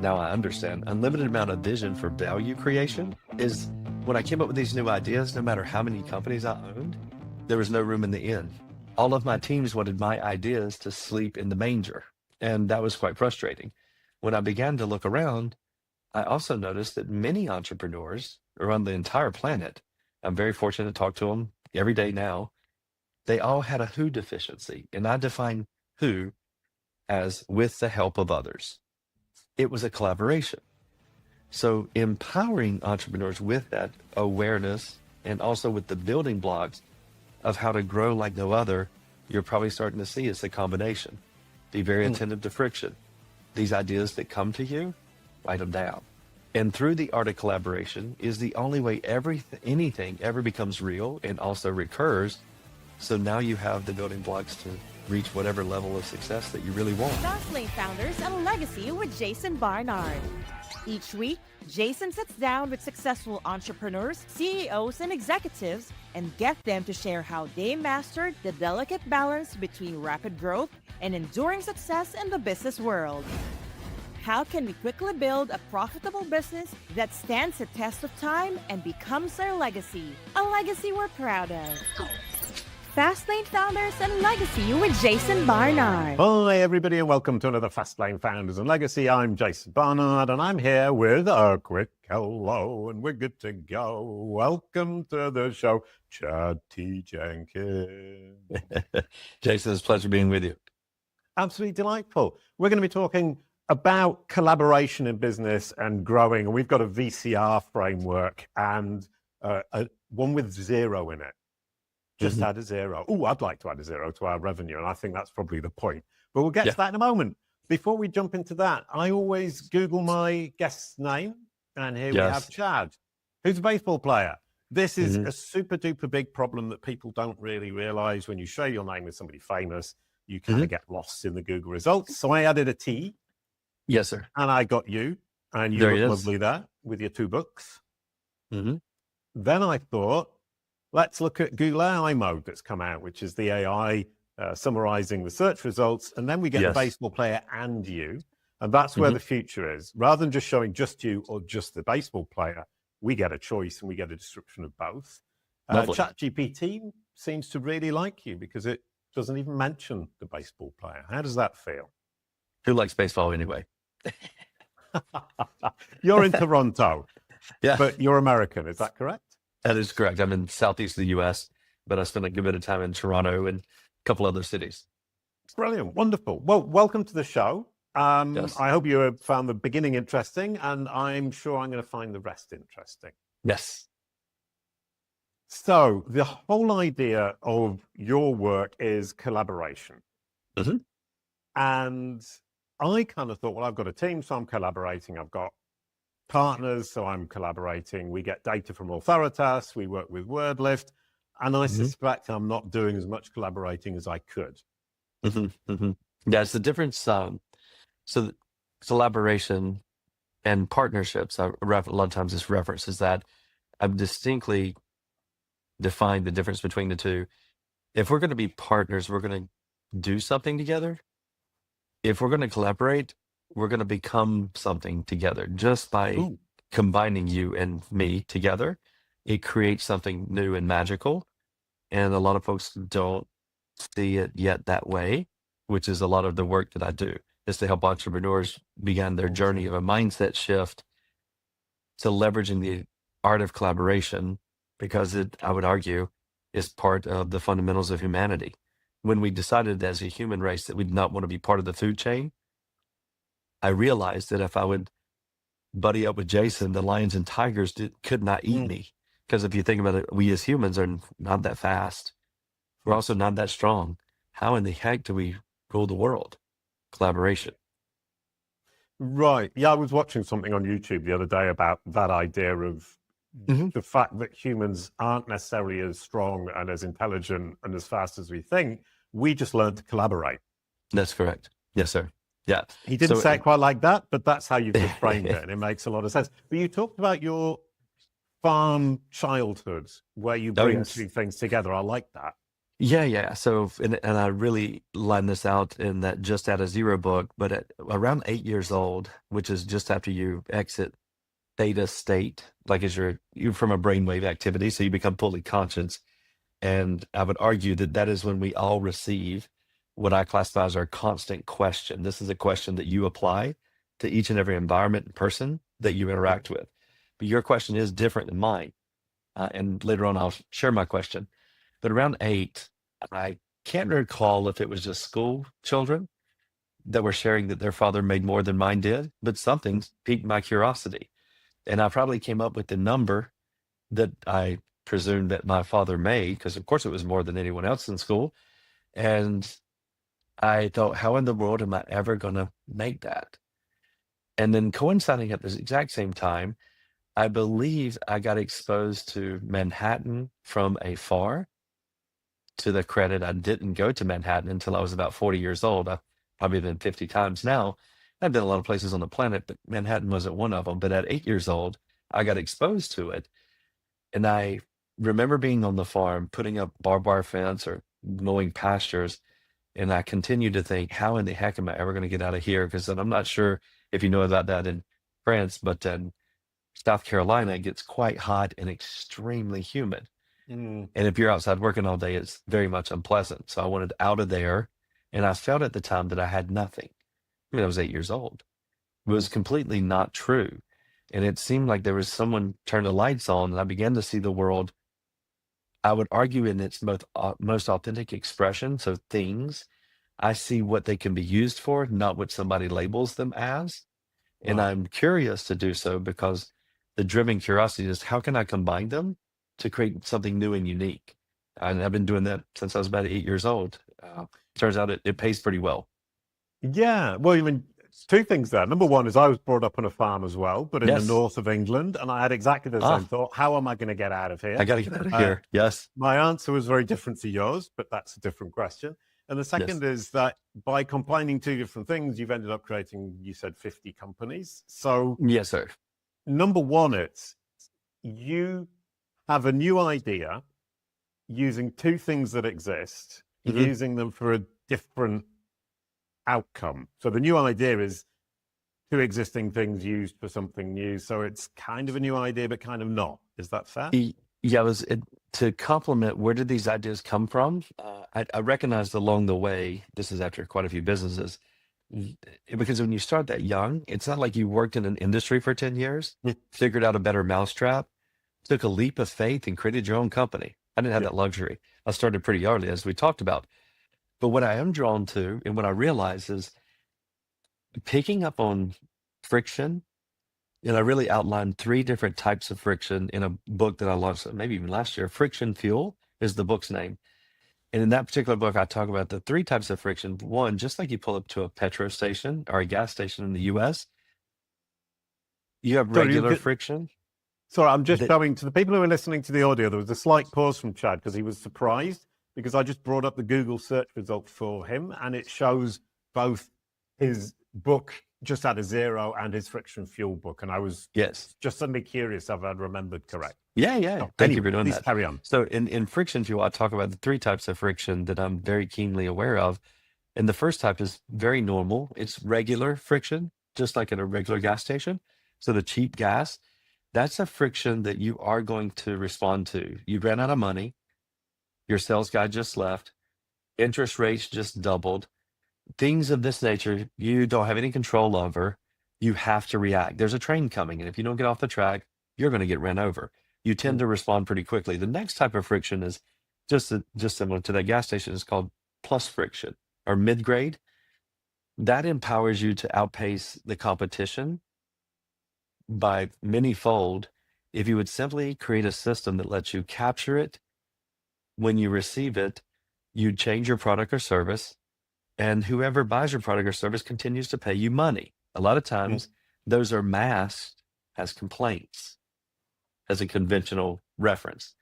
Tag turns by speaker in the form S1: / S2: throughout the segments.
S1: now I understand, unlimited amount of vision for value creation is when I came up with these new ideas, no matter how many companies I owned, there was no room in the inn. All of my teams wanted my ideas to sleep in the manger. And that was quite frustrating. When I began to look around, I also noticed that many entrepreneurs around the entire planet, I'm very fortunate to talk to them every day now, they all had a who deficiency. And I define who as with the help of others. It was a collaboration. So empowering entrepreneurs with that awareness and also with the building blocks of how to grow like no other, you're probably starting to see it's a combination. Be very attentive to friction. These ideas that come to you, write them down. And through the art of collaboration is the only way anything ever becomes real and also recurs. So now you have the building blocks to reach whatever level of success that you really want.
S2: Fastlane Founders and Legacy with Jason Barnard. Each week, Jason sits down with successful entrepreneurs, CEOs, and executives and get them to share how they mastered the delicate balance between rapid growth and enduring success in the business world. How can we quickly build a profitable business that stands the test of time and becomes our legacy? A legacy we're proud of. Fastlane Founders and Legacy with Jason Barnard.
S3: Hi everybody and welcome to another Fastlane Founders and Legacy. I'm Jason Barnard and I'm here with a quick hello and we're good to go. Welcome to the show, ChadTJenkins.
S1: Jason, it's a pleasure being with you.
S3: Absolutely delightful. We're going to be talking about collaboration in business and growing. And we've got a VCR framework and one with zero in it. Just add a zero. Oh, I'd like to add a zero to our revenue. And I think that's probably the point. But we'll get to that in a moment. Before we jump into that, I always Google my guest's name. And here we have Chad, who's a baseball player. This is a super duper big problem that people don't really realize. When you share your name with somebody famous, you kind of get lost in the Google results. So I added a T.
S1: Yes, sir.
S3: And I got you. And you look lovely there with your 2 books. Then I thought, let's look at Google AI mode that's come out, which is the AI summarizing the search results. And then we get the baseball player and you. And that's where the future is. Rather than just showing just you or just the baseball player, we get a choice and we get a description of both. ChatGPT seems to really like you because it doesn't even mention the baseball player. How does that feel?
S1: Who likes baseball anyway?
S3: You're in Toronto,
S1: yeah,
S3: but you're American. Is that correct?
S1: That is correct. I'm in southeast of the U.S., but I spent a good bit of time in Toronto and a couple other cities.
S3: Brilliant. Wonderful. Well, welcome to the show. I hope you have found the beginning interesting, and I'm sure I'm going to find the rest interesting.
S1: Yes.
S3: So the whole idea of your work is collaboration. And I kind of thought, well, I've got a team, so I'm collaborating. I've got partners, so I'm collaborating. We get data from Authoritas. We work with WordLift. And I suspect I'm not doing as much collaborating as I could.
S1: Yeah, it's the difference. So collaboration and partnerships, a lot of times this references that. I've distinctly defined the difference between the two. If we're going to be partners, we're going to do something together. If we're going to collaborate, we're going to become something together. Just by combining you and me together, it creates something new and magical. And a lot of folks don't see it yet that way, which is a lot of the work that I do, is to help entrepreneurs begin their journey of a mindset shift to leveraging the art of collaboration, because it, I would argue, is part of the fundamentals of humanity. When we decided as a human race that we did not want to be part of the food chain, I realized that if I would buddy up with Jason, the lions and tigers could not eat me. Because if you think about it, we as humans are not that fast. We're also not that strong. How in the heck do we rule the world? Collaboration.
S3: Right. Yeah, I was watching something on YouTube the other day about that idea of the fact that humans aren't necessarily as strong and as intelligent and as fast as we think. We just learned to collaborate.
S1: That's correct. Yes, sir. Yeah.
S3: He didn't say it quite like that, but that's how you've framed it, and it makes a lot of sense. But you talked about your farm childhood, where you bring two things together. I like that.
S1: Yeah. So, and I really line this out in that JustAddAZero book, but at around 8 years old, which is just after you exit theta state, like as you're from a brainwave activity, so you become fully conscious. And I would argue that that is when we all receive what I classify as our constant question. This is a question that you apply to each and every environment and person that you interact with. But your question is different than mine. And later on, I'll share my question. But around 8, I can't recall if it was just school children that were sharing that their father made more than mine did, but something piqued my curiosity. And I probably came up with the number that I presumed that my father made, because of course it was more than anyone else in school. And I thought, how in the world am I ever going to make that? And then coinciding at this exact same time, I believe I got exposed to Manhattan from afar. To the credit, I didn't go to Manhattan until I was about 40 years old. I've probably been 50 times now. I've been a lot of places on the planet, but Manhattan wasn't one of them. But at 8 years old, I got exposed to it. And I remember being on the farm, putting up barbed wire fence or mowing pastures. And I continued to think, how in the heck am I ever going to get out of here? Because I'm not sure if you know about that in France, but in South Carolina, it gets quite hot and extremely humid.
S3: Mm.
S1: And if you're outside working all day, it's very much unpleasant. So I wanted out of there. And I felt at the time that I had nothing. I mean, I was 8 years old. It was completely not true. And it seemed like there was someone turned the lights on, and I began to see the world, I would argue, in its most authentic expression. So things, I see what they can be used for, not what somebody labels them as. And
S3: Wow.
S1: I'm curious to do so because the driven curiosity is how can I combine them to create something new and unique? And I've been doing that since I was about 8 years old. Turns out it pays pretty well.
S3: Yeah. Well, I mean, it's two things there. Number one is I was brought up on a farm as well, but in the
S1: Yes.
S3: north of England, and I had exactly the same thought. How am I going to get out of here?
S1: I got to get out of here. Yes.
S3: My answer was very different to yours, but that's a different question. And the second is that by combining two different things, you've ended up creating, you said 50 companies. So,
S1: Yes, sir.
S3: number one, it's you have a new idea using two things that exist,
S1: Mhm.
S3: using them for a different outcome. So, the new idea is two existing things used for something new. So, it's kind of a new idea, but kind of not. Is that fair?
S1: Yeah, to complement, where did these ideas come from? I recognized along the way, this is after quite a few businesses, because when you start that young, it's not like you worked in an industry for 10 years, figured out a better mousetrap, took a leap of faith and created your own company. I didn't have that luxury. I started pretty early, as we talked about. But what I am drawn to and what I realize is picking up on friction. And I really outlined 3 different types of friction in a book that I launched maybe even last year. Friction Fuel is the book's name. And in that particular book, I talk about the 3 types of friction. One, just like you pull up to a petrol station or a gas station in the US, you have regular friction.
S3: Sorry, I'm just showing to the people who are listening to the audio, there was a slight pause from Chad because he was surprised because I just brought up the Google search result for him and it shows both his book, JustAddAZero, and his Friction Fuel book. And I was just suddenly curious if I'd remembered correct.
S1: Yeah. Thank you for doing that.
S3: Carry on.
S1: So in Friction Fuel, I talk about the 3 types of friction that I'm very keenly aware of. And the first type is very normal. It's regular friction, just like at a regular gas station. So the cheap gas, that's a friction that you are going to respond to. You ran out of money. Your sales guy just left. Interest rates just doubled. Things of this nature, you don't have any control over. You have to react. There's a train coming, and if you don't get off the track, you're going to get ran over. You tend to respond pretty quickly. The next type of friction is just similar to that gas station. It's called plus friction or mid-grade. That empowers you to outpace the competition by many-fold if you would simply create a system that lets you capture it when you receive it, you change your product or service, and whoever buys your product or service continues to pay you money. A lot of times, those are masked as complaints, as a conventional reference.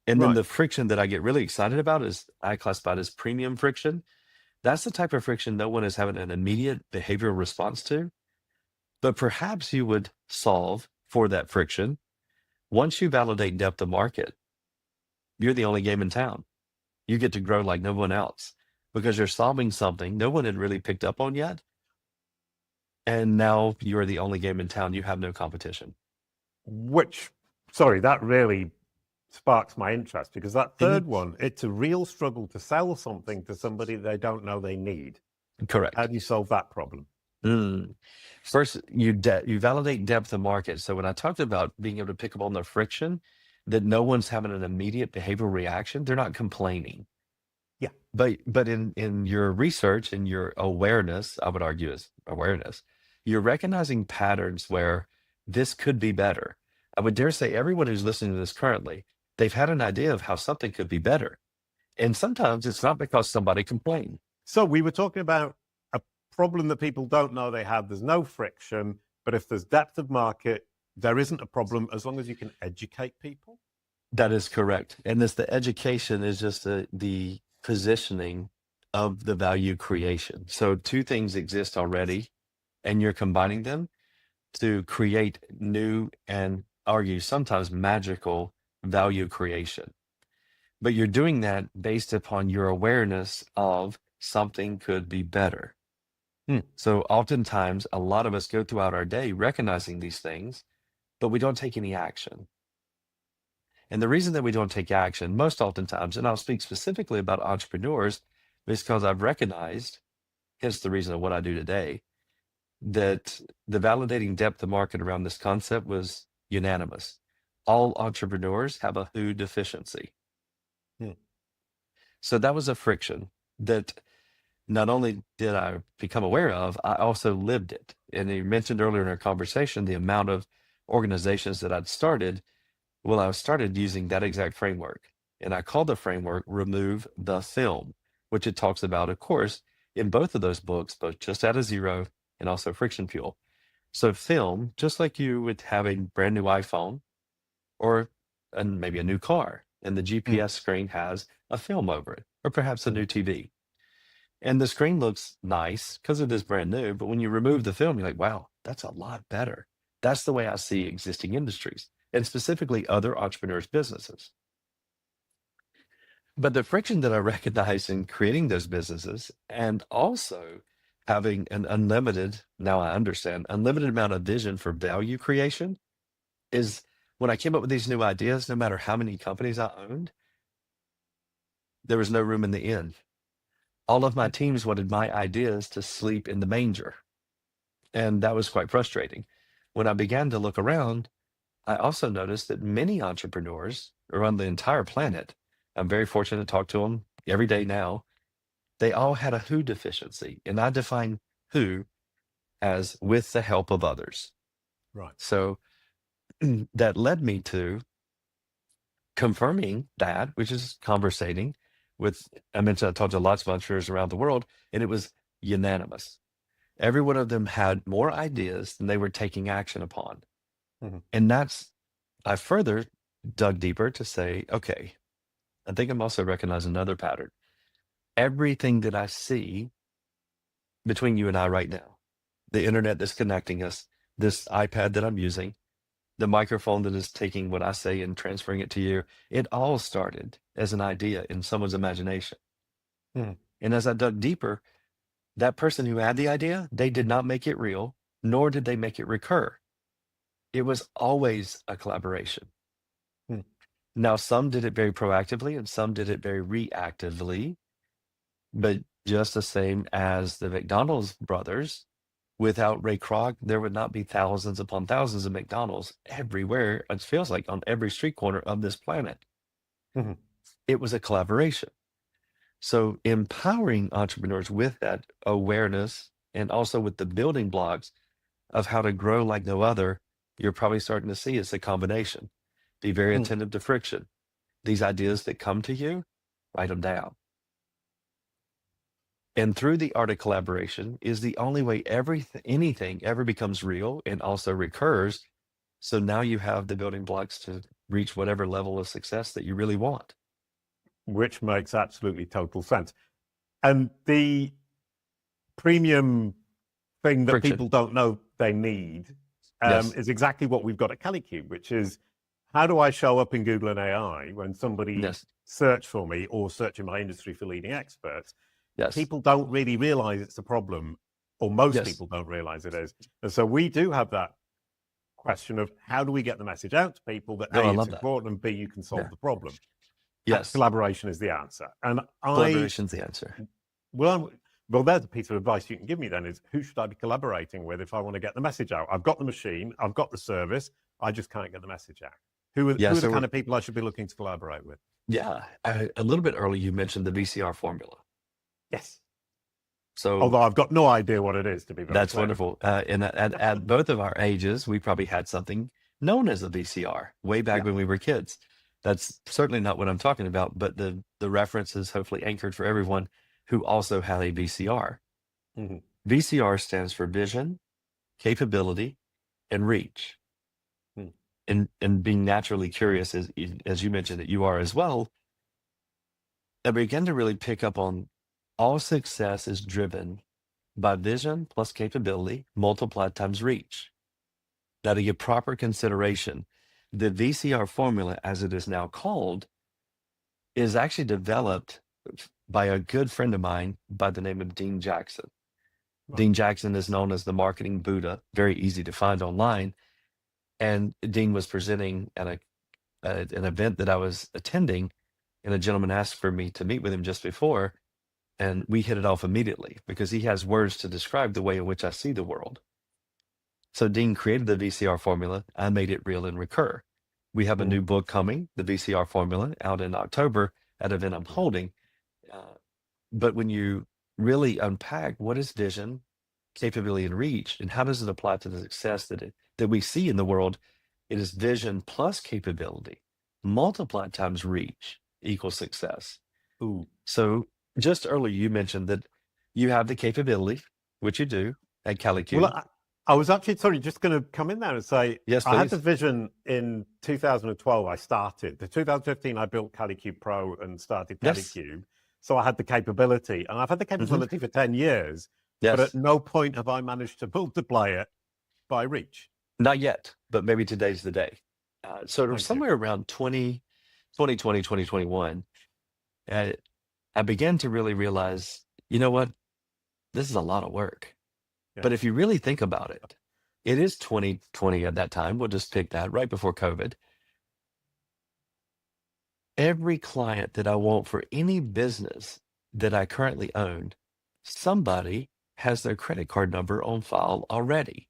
S1: And then the friction that I get really excited about is I classify it as premium friction. That's the type of friction no one is having an immediate behavioral response to, but perhaps you would solve for that friction. Once you validate depth of market, you're the only game in town. You get to grow like no one else because you're solving something no one had really picked up on yet. And now you're the only game in town. You have no competition.
S3: Which, sorry, that really sparks my interest, because that
S1: Mhm.
S3: third one, it's a real struggle to sell something to somebody they don't know they need.
S1: Correct.
S3: How do you solve that problem?
S1: First, you validate depth of market. So when I talked about being able to pick up on the friction, that no one's having an immediate behavioral reaction, they're not complaining.
S3: Yeah.
S1: But in your research and your awareness, I would argue is awareness, you're recognizing patterns where this could be better. I would dare say everyone who's listening to this currently, they've had an idea of how something could be better. And sometimes it's not because somebody complained.
S3: So we were talking about a problem that people don't know they have. There's no friction, but if there's depth of market, there isn't a problem as long as you can educate people.
S1: That is correct. And the education is just the positioning of the value creation. So two things exist already, and you're combining them to create new and argue sometimes magical value creation. But you're doing that based upon your awareness of something could be better. So oftentimes, a lot of us go throughout our day recognizing these things, but we don't take any action. And the reason that we don't take action, most oftentimes, and I'll speak specifically about entrepreneurs, is because I've recognized, hence the reason of what I do today, that the validating depth of market around this concept was unanimous. All entrepreneurs have a who deficiency. So that was a friction that not only did I become aware of, I also lived it. And you mentioned earlier in our conversation the amount of organizations that I'd started. Well, I started using that exact framework. And I called the framework Remove the Film, which it talks about, of course, in both of those books, both JustAddAZero and also Friction Fuel. So film, just like you would have a brand new iPhone or maybe a new car, and the GPS screen has a film over it, or perhaps a new TV. And the screen looks nice because it is brand new, but when you remove the film, you're like, wow, that's a lot better. That's the way I see existing industries, and specifically other entrepreneurs' businesses. But the friction that I recognize in creating those businesses and also having an unlimited, now I understand, unlimited amount of vision for value creation is when I came up with these new ideas, no matter how many companies I owned, there was no room in the inn. All of my teams wanted my ideas to sleep in the manger. And that was quite frustrating. When I began to look around, I also noticed that many entrepreneurs around the entire planet, I'm very fortunate to talk to them every day now, they all had a who deficiency. And I define who as with the help of others.
S3: Right.
S1: So that led me to confirming that, which is conversating with, I mentioned I talked to lots of entrepreneurs around the world, and it was unanimous. Every one of them had more ideas than they were taking action upon. And I further dug deeper to say, okay, I think I'm also recognizing another pattern. Everything that I see between you and I right now, the internet that's connecting us, this iPad that I'm using, the microphone that is taking what I say and transferring it to you, it all started as an idea in someone's imagination. And as I dug deeper, that person who had the idea, they did not make it real, nor did they make it recur. It was always a collaboration. Now, some did it very proactively and some did it very reactively, but just the same as the McDonald's brothers, without Ray Kroc, there would not be thousands upon thousands of McDonald's everywhere. It feels like on every street corner of this planet. It was a collaboration. So empowering entrepreneurs with that awareness and also with the building blocks of how to grow like no other, you're probably starting to see it's a combination. Be very attentive to friction. These ideas that come to you, write them down. And through the art of collaboration is the only way anything ever becomes real and also recurs. So now you have the building blocks to reach whatever level of success that you really want.
S3: Which makes absolutely total sense. And the premium thing that
S1: Friction.
S3: people don't know they need
S1: Yes.
S3: is exactly what we've got at CaliCube, which is how do I show up in Google and AI when somebody
S1: Yes.
S3: search for me or search in my industry for leading experts?
S1: Yes.
S3: People don't really realize it's a problem, or most
S1: Yes.
S3: people don't realize it is. And so we do have that question of how do we get the message out to people that
S1: No, I
S3: A, it's
S1: love that.
S3: important, and B, you can solve
S1: Yeah.
S3: the problem.
S1: Yes.
S3: Collaboration is the answer. And
S1: Collaboration's the answer.
S3: well, there's a piece of advice you can give me then is who should I be collaborating with if I want to get the message out? I've got the machine, I've got the service, I just can't get the message out. Who are the kind of people I should be looking to collaborate with?
S1: Yeah. A little bit early, you mentioned the VCR formula.
S3: Yes.
S1: So,
S3: although I've got no idea what it is, to be very
S1: that's
S3: clear.
S1: wonderful. And at both of our ages, we probably had something known as a VCR way back when we were kids. That's certainly not what I'm talking about, but the reference is hopefully anchored for everyone who also had a VCR.
S3: Mm-hmm.
S1: VCR stands for vision, capability, and reach. And being naturally curious, as you mentioned that you are as well, I began to really pick up on all success is driven by vision plus capability multiplied times reach. Now, to give proper consideration, the VCR formula, as it is now called, is actually developed by a good friend of mine by the name of Dean Jackson.
S3: Right.
S1: Dean Jackson is known as the marketing Buddha, very easy to find online. And Dean was presenting at an event that I was attending, and a gentleman asked for me to meet with him just before, and we hit it off immediately because he has words to describe the way in which I see the world. So Dean created the VCR formula. I made it real and recur. We have a new book coming, the VCR formula, out in October at an event I'm holding. But when you really unpack what is vision, capability, and reach, and how does it apply to the success that we see in the world, it is vision plus capability multiplied times reach equals success.
S3: Ooh.
S1: So just earlier you mentioned that you have the capability, which you do at CaliQ.
S3: Well, I was actually, just going to come in there and say,
S1: yes,
S3: I had the vision in 2012. I started. The 2015, I built CaliQ Pro and started CaliQ. So I had the capability, and I've had the capability for 10 years, but at no point have I managed to multiply it by reach.
S1: Not yet, but maybe today's the day. So somewhere around 2020, 2021, I began to really realize, you know what, this is a lot of work. Yeah. But if you really think about it, it is 2020 at that time. We'll just pick that right before COVID. Every client that I want for any business that I currently own, somebody has their credit card number on file already.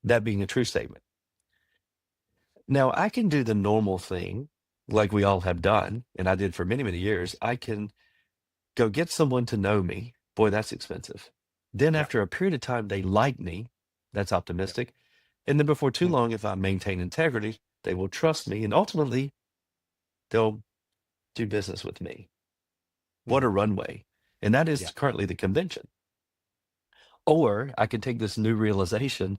S1: That being a true statement. Now, I can do the normal thing like we all have done, and I did for many, many years. I can go get someone to know me. Boy, that's expensive. Then after a period of time, they like me. That's optimistic. And then before too long, if I maintain integrity, they will trust me, and ultimately they'll do business with me. What a runway. And that is currently the convention. Or I can take this new realization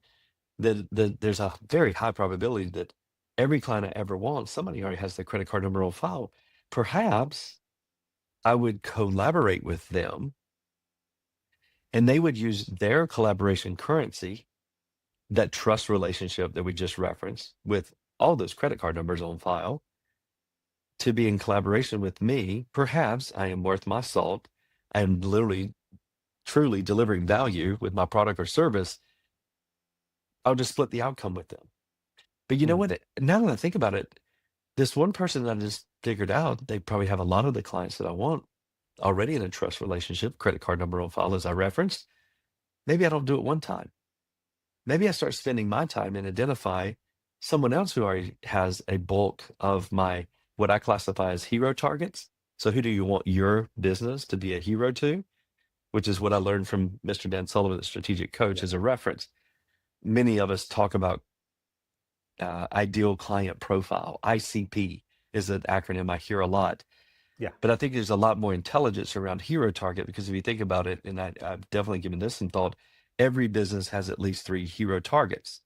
S1: that there's a very high probability that every client I ever want, somebody already has their credit card number on file. Perhaps I would collaborate with them, and they would use their collaboration currency, that trust relationship that we just referenced with all those credit card numbers on file, to be in collaboration with me. Perhaps I am worth my salt. I am literally, truly delivering value with my product or service. I'll just split the outcome with them. But you know what? Now that I think about it, this one person that I just figured out, they probably have a lot of the clients that I want already in a trust relationship, credit card number on file as I referenced. Maybe I don't do it one time. Maybe I start spending my time and identify someone else who already has a bulk of my, what I classify as hero targets. So who do you want your business to be a hero to? Which is what I learned from Mr. Dan Sullivan, the strategic coach, as a reference. Many of us talk about ideal client profile. ICP is an acronym I hear a lot. Yeah. But I think there's a lot more intelligence around hero target, because if you think about it, and I've definitely given this some thought, every business has at least 3 hero targets.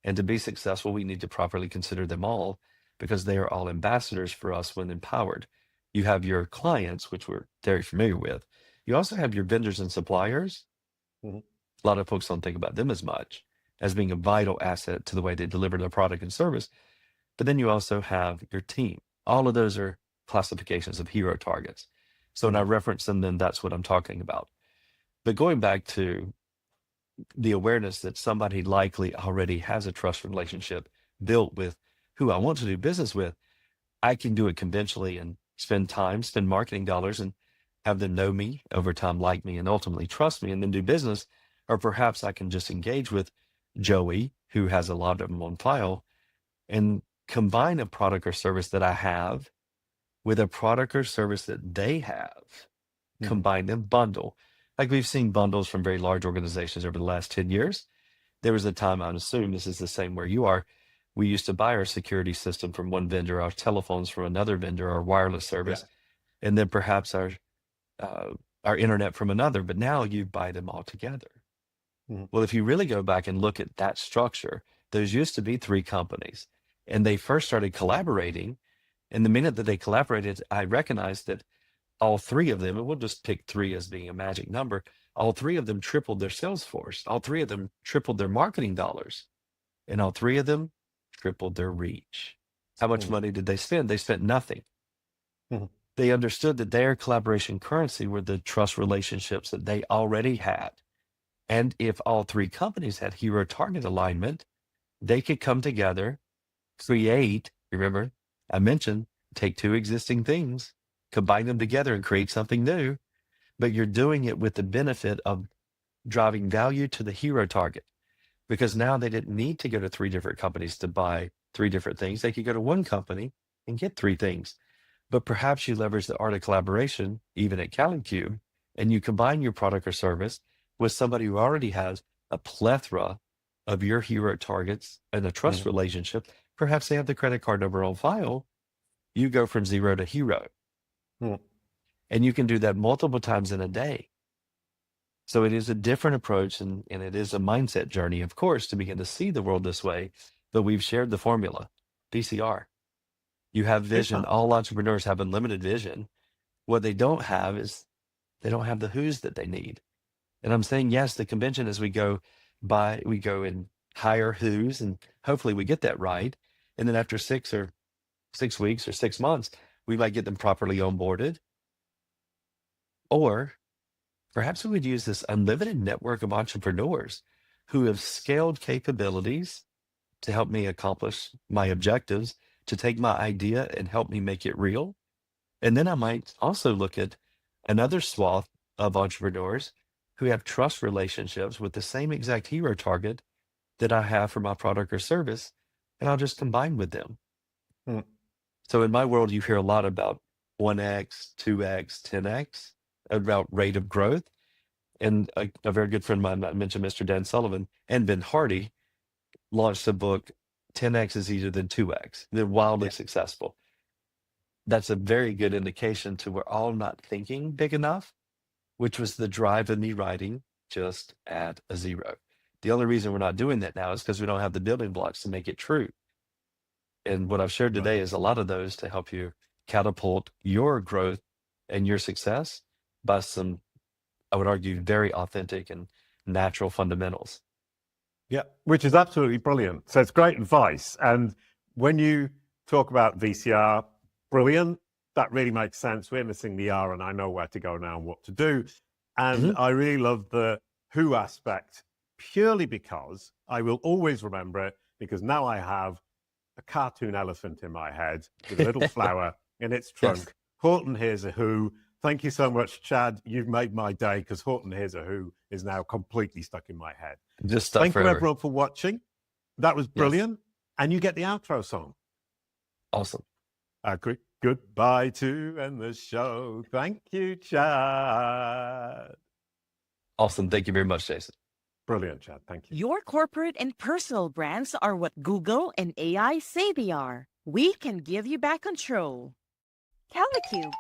S1: And to be successful, we need to properly consider them all, because they are all ambassadors for us when empowered. You have your clients, which we're very familiar with. You also have your vendors and suppliers. A lot of folks don't think about them as much as being a vital asset to the way they deliver their product and service. But then you also have your team. All of those are classifications of hero targets. So when I reference them, then that's what I'm talking about. But going back to the awareness that somebody likely already has a trust relationship built with who I want to do business with, I can do it conventionally and spend marketing dollars and have them know me over time, like me, and ultimately trust me and then do business. Or perhaps I can just engage with Joey, who has a lot of them on file, and combine a product or service that I have with a product or service that they have, combine them, bundle. Like we've seen bundles from very large organizations over the last 10 years. There was a time, I assume this is the same where you are, we used to buy our security system from one vendor, our telephones from another vendor, our wireless service, and then perhaps our internet from another, but now you buy them all together. Well, if you really go back and look at that structure, those used to be 3 companies, and they first started collaborating. And the minute that they collaborated, I recognized that all 3 of them, and we'll just pick 3 as being a magic number, all 3 of them tripled their sales force. All 3 of them tripled their marketing dollars. And all 3 of them tripled their reach. How much money did they spend? They spent nothing. They understood that their collaboration currency were the trust relationships that they already had. And if all 3 companies had hero target alignment, they could come together, create, remember, I mentioned, take 2 existing things, combine them together and create something new, but you're doing it with the benefit of driving value to the hero target. Because now they didn't need to go to 3 different companies to buy 3 different things. They could go to one company and get 3 things. But perhaps you leverage the art of collaboration, even at CaliCube, and you combine your product or service with somebody who already has a plethora of your hero targets and a trust relationship. Perhaps they have the credit card number on file. You go from 0 to hero. And you can do that multiple times in a day. So it is a different approach, and it is a mindset journey, of course, to begin to see the world this way. But we've shared the formula, VCR. You have vision. All entrepreneurs have unlimited vision. What they don't have is they don't have the who's that they need. And I'm saying, yes, the convention as we go and hire who's, and hopefully we get that right. And then after 6 weeks or 6 months, we might get them properly onboarded. Or perhaps we would use this unlimited network of entrepreneurs who have scaled capabilities to help me accomplish my objectives, to take my idea and help me make it real. And then I might also look at another swath of entrepreneurs who have trust relationships with the same exact hero target that I have for my product or service, and I'll just combine with them. So in my world, you hear a lot about 1x, 2x, 10x, about rate of growth. And a very good friend of mine, I mentioned Mr. Dan Sullivan, and Ben Hardy launched a book, 10x is easier than 2x. They're wildly successful. That's a very good indication to we're all not thinking big enough, which was the drive of me writing Just Add a Zero. The only reason we're not doing that now is because we don't have the building blocks to make it true. And what I've shared today is a lot of those to help you catapult your growth and your success by some, I would argue, very authentic and natural fundamentals.
S3: Yeah, which is absolutely brilliant. So it's great advice. And when you talk about VCR, brilliant. That really makes sense. We're missing the R, and I know where to go now and what to do. And I really love the who aspect, purely because I will always remember it, because now I have a cartoon elephant in my head with a little flower in its trunk. Horton Here's a Who. Thank you so much, Chad. You've made my day, because Horton Here's a Who is now completely stuck in my head.
S1: Just stuck
S3: Thank
S1: forever.
S3: you, everyone, for watching. That was brilliant. And you get the outro song.
S1: Awesome.
S3: Goodbye to end the show. Thank you, Chad.
S1: Awesome. Thank you very much, Jason.
S3: Brilliant, Chad. Thank you.
S2: Your corporate and personal brands are what Google and AI say they are. We can give you back control. CaliCube.